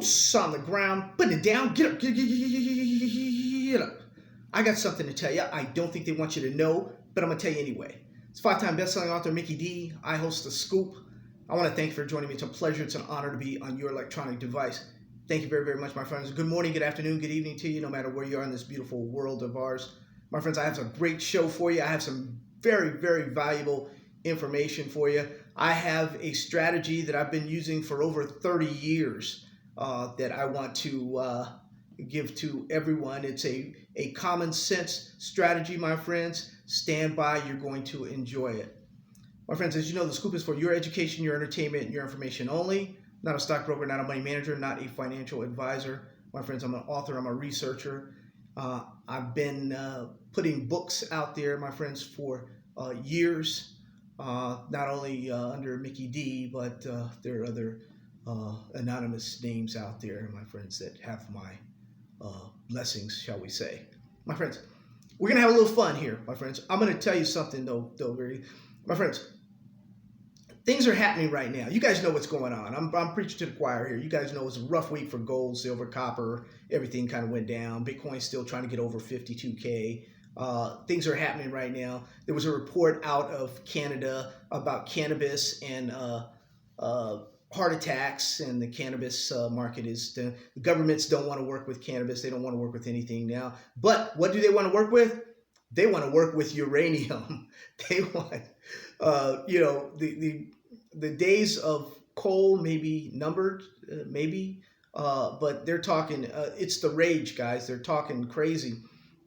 boots on the ground, putting it down, get up, get up. I got something to tell you. I don't think they want you to know, but I'm going to tell you anyway. It's five-time best-selling author Mickey D. I host The Scoop. I want to thank you for joining me. It's a pleasure. It's an honor to be on your electronic device. Thank you very, very much, my friends. Good morning, good afternoon, good evening to you, no matter where you are in this beautiful world of ours. My friends, I have a great show for you. I have some very, very valuable information for you. I have a strategy that I've been using for over 30 years that I want to give to everyone. It's a common sense strategy, my friends. Stand by. You're going to enjoy it. My friends, as you know, The Scoop is for your education, your entertainment, and your information only. Not a stockbroker, not a money manager, not a financial advisor. My friends, I'm an author. I'm a researcher. I've been putting books out there, my friends, for years. Not only under Mickey D, but there are other anonymous names out there, my friends, that have my blessings, shall we say. My friends, we're going to have a little fun here, my friends. I'm going to tell you something, though, my friends. Things are happening right now. You guys know what's going on. I'm preaching to the choir here. You guys know it's a rough week for gold, silver, copper. Everything kind of went down. Bitcoin's still trying to get over 52K. Things are happening right now. There was a report out of Canada about cannabis and heart attacks, and the cannabis market is the governments don't want to work with cannabis. They don't want to work with anything now. But what do they want to work with? They want to work with uranium. They want, the days of coal may be numbered, but they're talking. It's the rage, guys. They're talking crazy.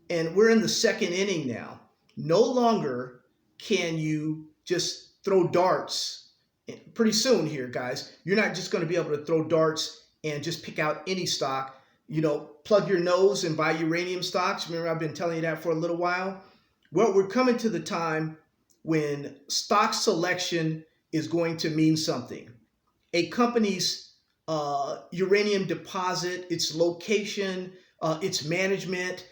And we're in the second inning now. No longer can you just throw darts. Pretty soon here, guys, you're not just going to be able to throw darts and just pick out any stock. Plug your nose and buy uranium stocks. Remember, I've been telling you that for a little while. Well, we're coming to the time when stock selection is going to mean something. A company's uranium deposit, its location, its management,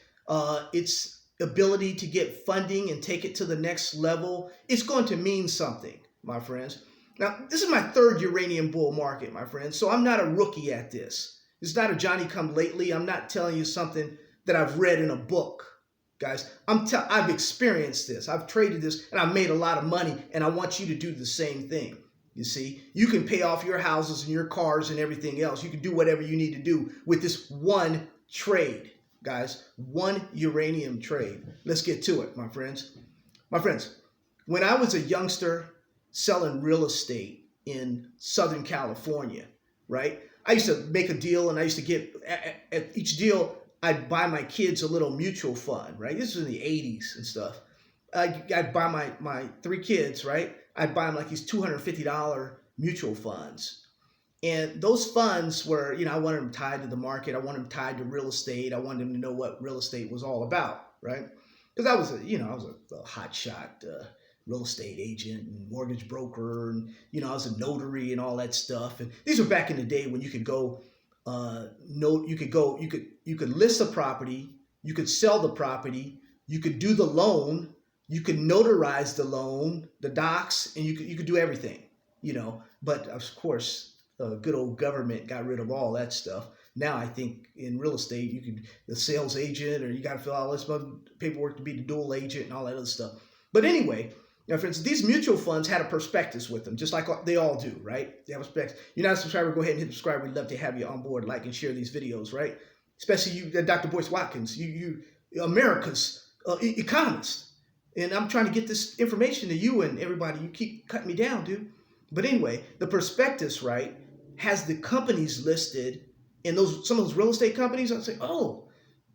its ability to get funding and take it to the next level, it's going to mean something, my friends. Now, this is my third uranium bull market, my friends, so I'm not a rookie at this. It's not a Johnny-come-lately. I'm not telling you something that I've read in a book, guys. I've experienced this. I've traded this, and I've made a lot of money, and I want you to do the same thing. You see, you can pay off your houses and your cars and everything else. You can do whatever you need to do with this one trade, guys. One uranium trade. Let's get to it, my friends. My friends, when I was a youngster selling real estate in Southern California, right? I used to make a deal, and I used to get, at each deal, I'd buy my kids a little mutual fund, right? This was in the 80s and stuff. I'd buy my three kids, right? I'd buy them like these $250 mutual funds. And those funds were, I wanted them tied to the market. I wanted them tied to real estate. I wanted them to know what real estate was all about, right? Because I was a hotshot real estate agent and mortgage broker, and I was a notary and all that stuff. And these were back in the day when you could go you could list a property, you could sell the property, you could do the loan, you could notarize the loan, the docs, and you could do everything, But of course, good old government got rid of all that stuff. Now I think in real estate, you could the sales agent, or you got to fill out all this paperwork to be the dual agent and all that other stuff. But anyway, for instance, these mutual funds had a prospectus with them, just like they all do, right? They have a prospectus. You're not a subscriber, go ahead and hit subscribe. We'd love to have you on board, like and share these videos, right? Especially you, Dr. Boyce Watkins, you America's economist. And I'm trying to get this information to you and everybody. You keep cutting me down, dude. But anyway, the prospectus, right, has the companies listed, and some of those real estate companies, I'd say, oh,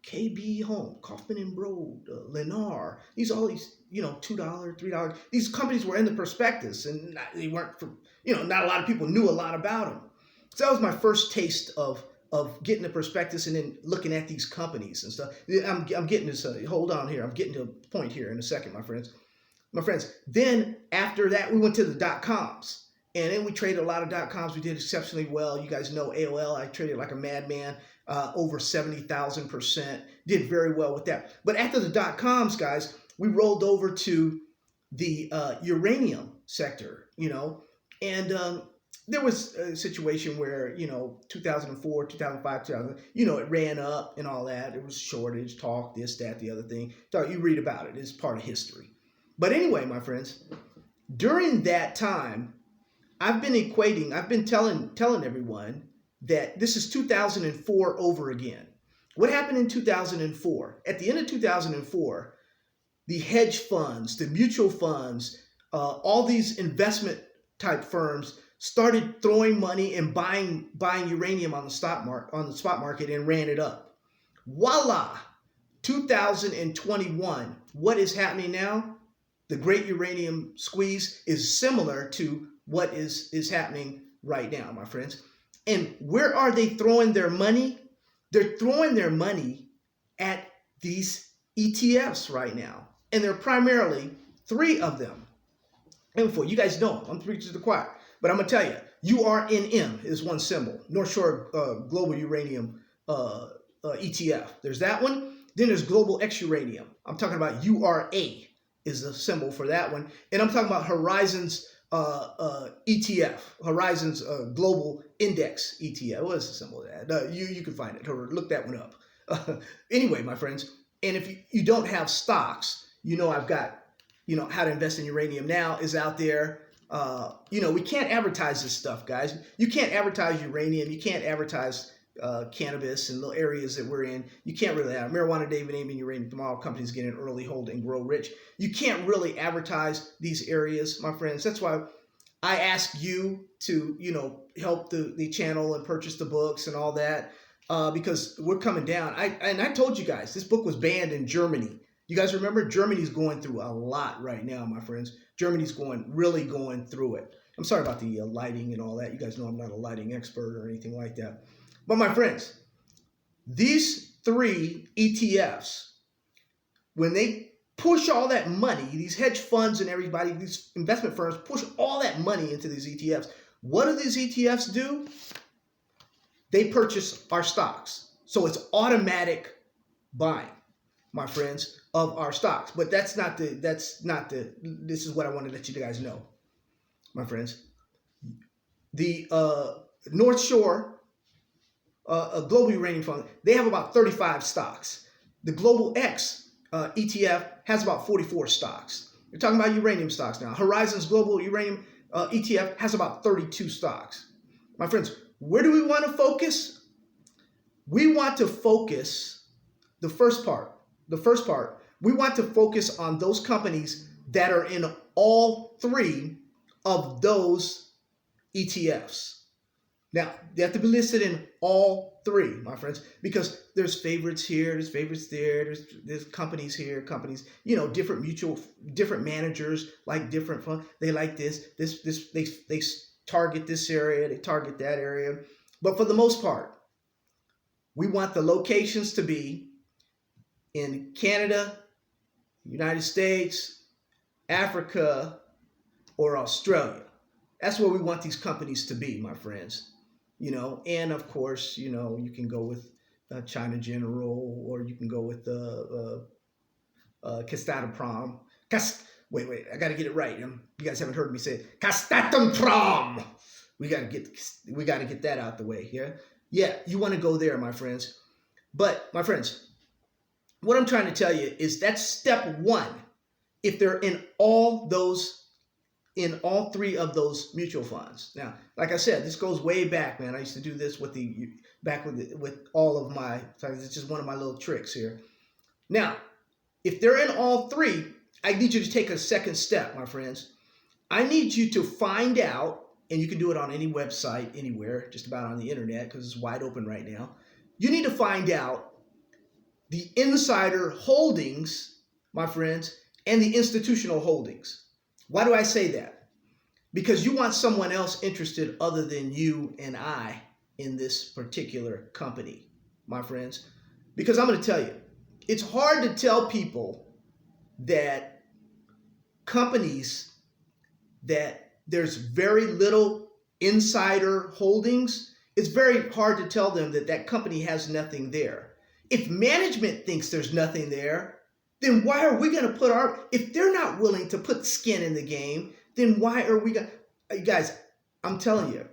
KB Home, Kaufman and Broad, Lennar, all these, $2, $3. These companies were in the prospectus, and they weren't not a lot of people knew a lot about them. So that was my first taste of getting the prospectus and then looking at these companies and stuff. I'm getting this, hold on here. I'm getting to a point here in a second, my friends. My friends, then after that, we went to the .coms. And then we traded a lot of .coms. We did exceptionally well. You guys know AOL. I traded like a madman, over 70,000%. Did very well with that. But after the .coms, guys, we rolled over to the uranium sector, and there was a situation where, 2004, 2005, 2000, it ran up and all that. It was shortage, talk, this, that, the other thing. So you read about it. It's part of history. But anyway, my friends, during that time, I've been telling everyone that this is 2004 over again. What happened in 2004? At the end of 2004, the hedge funds, the mutual funds, all these investment type firms started throwing money and buying uranium on the spot market and ran it up. Voila! 2021. What is happening now? The great uranium squeeze is similar to what is happening right now, my friends. And where are they throwing their money? They're throwing their money at these ETFs right now. And there are primarily three of them. And for you guys know, I'm preaching to the choir, but I'm going to tell you, URNM is one symbol, North Shore Global Uranium ETF. There's that one. Then there's Global X Uranium. I'm talking about URA is the symbol for that one. And I'm talking about Horizons ETF, Horizons Global Index ETF. What is the symbol of that? You can find it or look that one up. Anyway, my friends, and if you don't have stocks, I've got, how to invest in uranium now is out there. We can't advertise this stuff, guys. You can't advertise uranium. You can't advertise cannabis and little areas that we're in. You can't really have marijuana, David, aiming uranium tomorrow. Companies get in early, hold, and grow rich. You can't really advertise these areas, my friends. That's why I ask you to, help the channel and purchase the books and all that, because we're coming down. I told you guys, this book was banned in Germany. You guys remember? Germany's going through a lot right now, my friends. Germany's really going through it. I'm sorry about the lighting and all that. You guys know I'm not a lighting expert or anything like that. But my friends, these three ETFs, when they push all that money, these hedge funds and everybody, these investment firms push all that money into these ETFs. What do these ETFs do? They purchase our stocks. So it's automatic buying, my friends, of our stocks. But this is what I want to let you guys know, my friends. The North Shore a Global Uranium Fund, they have about 35 stocks. The Global X ETF has about 44 stocks. You're talking about uranium stocks now. Horizons Global Uranium ETF has about 32 stocks. My friends, where do we want to focus? We want to focus the first part, we want to focus on those companies that are in all three of those ETFs. Now, they have to be listed in all three, my friends, because there's favorites here, there's favorites there, there's companies here, companies, different managers like different funds. They like they target this area, they target that area. But for the most part, we want the locations to be in Canada, United States, Africa, or Australia. That's where we want these companies to be, my friends. And of course, you can go with China General, or you can go with Kazatomprom. Wait, I got to get it right. You guys haven't heard me say it. Kazatomprom. We got to get that out the way here. Yeah, you want to go there, my friends. But my friends, what I'm trying to tell you is that's step one. If they're in all three of those mutual funds. Now, like I said, this goes way back, man. I used to do this with all of my. It's just one of my little tricks here. Now, if they're in all three, I need you to take a second step, my friends. I need you to find out, and you can do it on any website, anywhere, just about on the internet, because it's wide open right now. You need to find out the insider holdings, my friends, and the institutional holdings. Why do I say that? Because you want someone else interested other than you and I in this particular company, my friends. Because I'm going to tell you, it's hard to tell people that companies that there's very little insider holdings, it's very hard to tell them that company has nothing there. If management thinks there's nothing there, then why are we going to if they're not willing to put skin in the game, then why are we going to, guys, I'm telling you,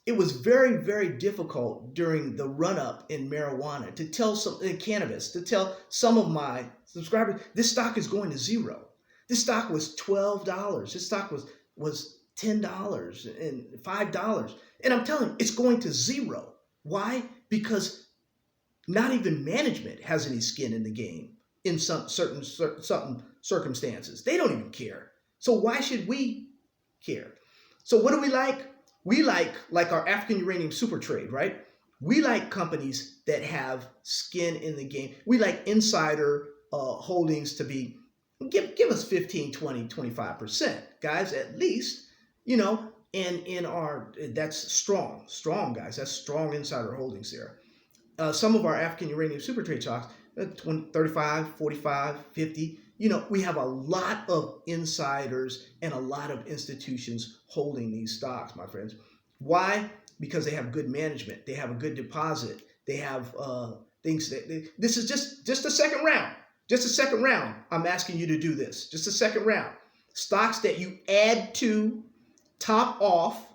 it was very, very difficult during the run up in marijuana to tell some in cannabis to tell some of my subscribers this stock is going to zero. This stock was $12. This stock was $10 and $5, and I'm telling you, it's going to zero. Why? Because not even management has any skin in the game in some certain circumstances. They don't even care. So why should we care? So what do we like? We like our African uranium super trade, right? We like companies that have skin in the game. We like insider holdings to be, give us 15, 20, 25%, guys, at least, and in our, that's strong, guys. That's strong insider holdings there. Some of our African uranium super trade stocks, 20, 35, 45, 50. We have a lot of insiders and a lot of institutions holding these stocks, my friends. Why? Because they have good management. They have a good deposit. They have things this is just a second round. Just a second round. I'm asking you to do this. Just a second round. Stocks that you add to, top off,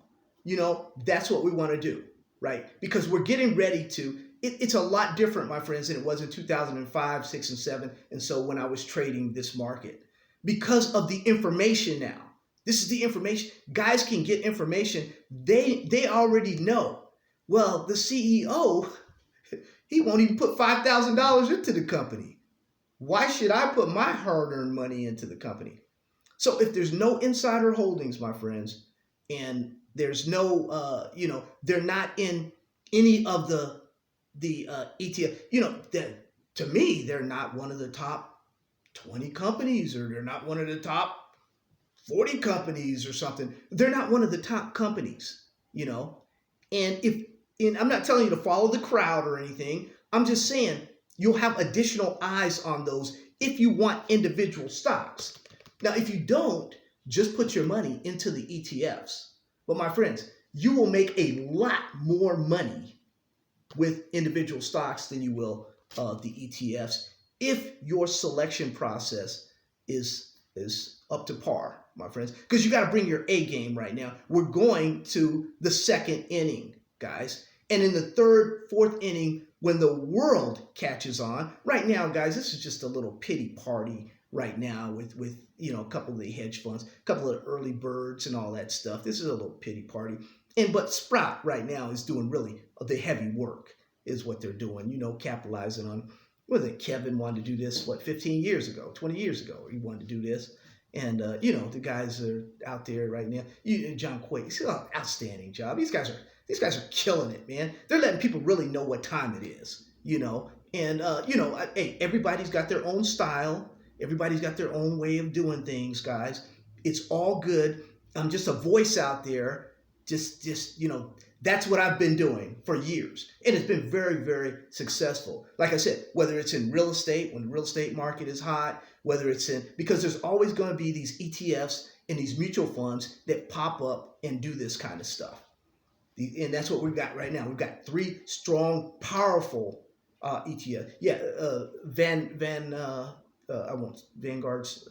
that's what we want to do, right? Because we're getting ready to. It's a lot different, my friends, than it was in 2005, 6, and 7. And so when I was trading this market, because of the information now, this is the information. Guys can get information. They already know. Well, the CEO, he won't even put $5,000 into the company. Why should I put my hard-earned money into the company? So if there's no insider holdings, my friends, and there's no, they're not in any of the ETF, to me, they're not one of the top 20 companies, or they're not one of the top 40 companies or something. They're not one of the top companies, and I'm not telling you to follow the crowd or anything. I'm just saying you'll have additional eyes on those if you want individual stocks. Now, if you don't, just put your money into the ETFs. But my friends, you will make a lot more money with individual stocks than you will the ETFs if your selection process is up to par, my friends. Because you got to bring your A game right now. We're going to the second inning, guys. And in the third, fourth inning, when the world catches on, right now, guys, this is just a little pity party right now with a couple of the hedge funds, a couple of the early birds and all that stuff. This is a little pity party. But Sprout right now is doing really the heavy work, is what they're doing, capitalizing on, whether Kevin wanted to do this, 15 years ago, 20 years ago, he wanted to do this. And, the guys are out there right now. John Quake, he's an outstanding job. These guys are killing it, man. They're letting people really know what time it is, And, hey, everybody's got their own style. Everybody's got their own way of doing things, guys. It's all good. I'm just a voice out there. Just that's what I've been doing for years. And it's been very, very successful. Like I said, whether it's in real estate, when the real estate market is hot, whether it's because there's always going to be these ETFs and these mutual funds that pop up and do this kind of stuff. And that's what we've got right now. We've got 3 strong, powerful ETFs. Yeah, Vanguard's,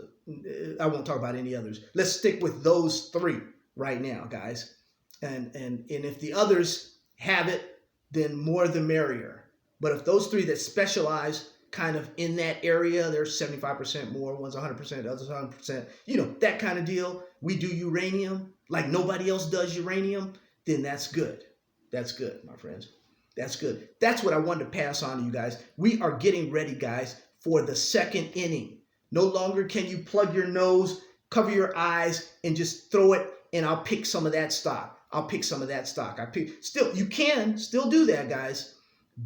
I won't talk about any others. Let's stick with those 3 right now, guys. And if the others have it, then more the merrier. But if those 3 that specialize kind of in that area, they're 75% more, one's 100%, others 100%, that kind of deal. We do uranium like nobody else does uranium, then that's good. That's good, my friends. That's good. That's what I wanted to pass on to you guys. We are getting ready, guys, for the second inning. No longer can you plug your nose, cover your eyes, and just throw it, and I'll pick some of that stock. You can still do that, guys.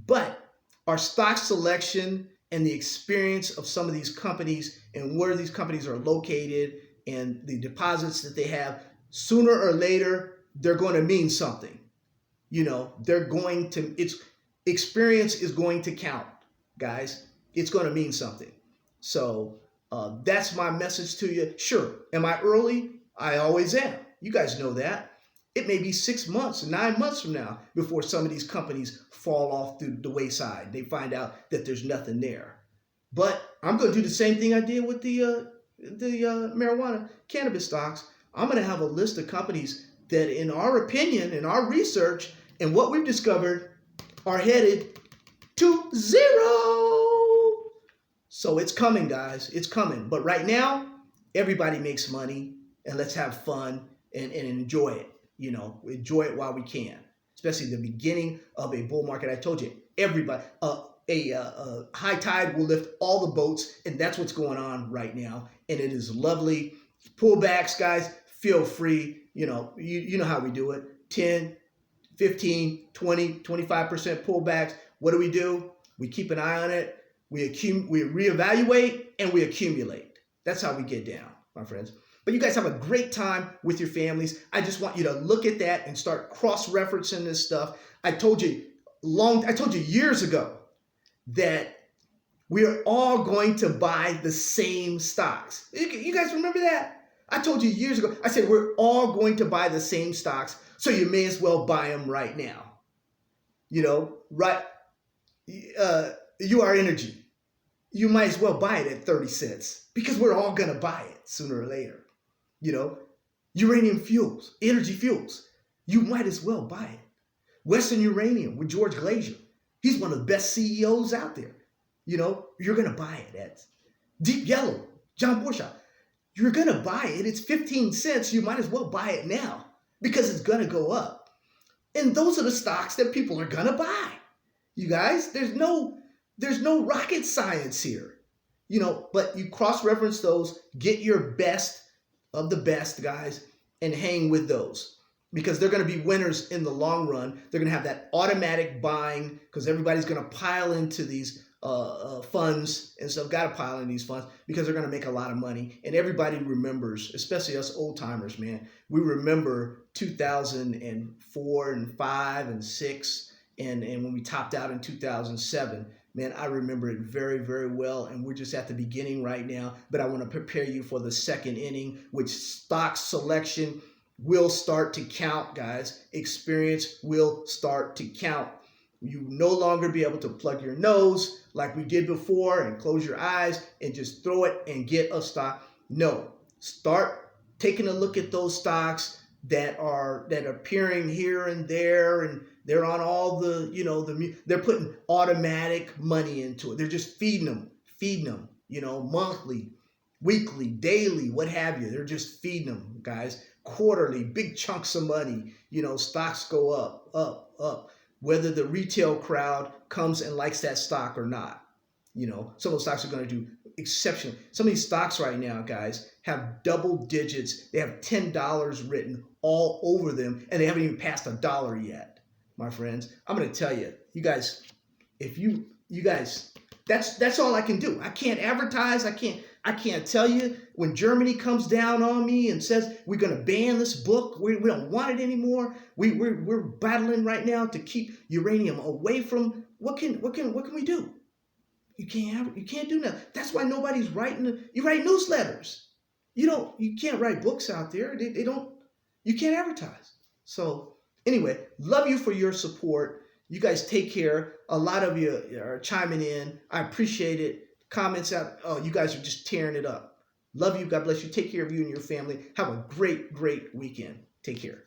But our stock selection and the experience of some of these companies and where these companies are located and the deposits that they have, sooner or later, they're going to mean something. Experience is going to count, guys. It's going to mean something. So that's my message to you. Sure. Am I early? I always am. You guys know that. It may be 6 months, 9 months from now before some of these companies fall off the wayside. They find out that there's nothing there. But I'm going to do the same thing I did with the marijuana cannabis stocks. I'm going to have a list of companies that, in our opinion, in our research, and what we've discovered, are headed to zero. So it's coming, guys. It's coming. But right now, everybody makes money, and let's have fun and enjoy it. Enjoy it while we can, especially the beginning of a bull market. I told you, everybody, a high tide will lift all the boats, and that's what's going on right now. And it is lovely. Pullbacks, guys, feel free. You know how we do it. 10, 15, 20, 25% pullbacks. What do? We keep an eye on it. We reevaluate, and we accumulate. That's how we get down, my friends. But you guys have a great time with your families. I just want you to look at that and start cross-referencing this stuff. I told you years ago that we are all going to buy the same stocks. You guys remember that? I told you years ago. I said we're all going to buy the same stocks, so you may as well buy them right now. Right? UR Energy. You might as well buy it at 30 cents because we're all going to buy it sooner or later. Uranium Fuels, Energy Fuels. You might as well buy it. Western Uranium with George Glacier. He's one of the best CEOs out there. You're going to buy it at Deep Yellow, John Borshoff. You're going to buy it. It's 15 cents. You might as well buy it now because it's going to go up. And those are the stocks that people are going to buy. You guys, there's no rocket science here. But you cross-reference those, get your best of the best, guys, and hang with those because they're going to be winners in the long run. They're going to have that automatic buying because everybody's going to pile into these funds and stuff. Got to pile in these funds because they're going to make a lot of money. And everybody remembers, especially us old timers, man. We remember 2004 and 5 and 6 and when we topped out in 2007. Man, I remember it very, very well, and we're just at the beginning right now, but I want to prepare you for the second inning, which stock selection will start to count, guys. Experience will start to count. You no longer be able to plug your nose like we did before and close your eyes and just throw it and get a stock. No, start taking a look at those stocks that are appearing here and there, and they're on all they're putting automatic money into it. They're just feeding them, monthly, weekly, daily, what have you. They're just feeding them, guys. Quarterly, big chunks of money. Stocks go up, up, up. Whether the retail crowd comes and likes that stock or not. Some of those stocks are going to do exceptional. Some of these stocks right now, guys, have double digits. They have $10 written all over them, and they haven't even passed $1 yet, my friends. I'm going to tell you, you guys, that's all I can do. I can't advertise. I can't tell you when Germany comes down on me and says we're going to ban this book. We don't want it anymore. We're battling right now to keep uranium away from. What can we do? You can't do nothing. That's why nobody's writing. You write newsletters. You can't write books out there. They don't. You can't advertise. So anyway, love you for your support. You guys take care. A lot of you are chiming in. I appreciate it. Comments out. Oh, you guys are just tearing it up. Love you. God bless you. Take care of you and your family. Have a great, great weekend. Take care.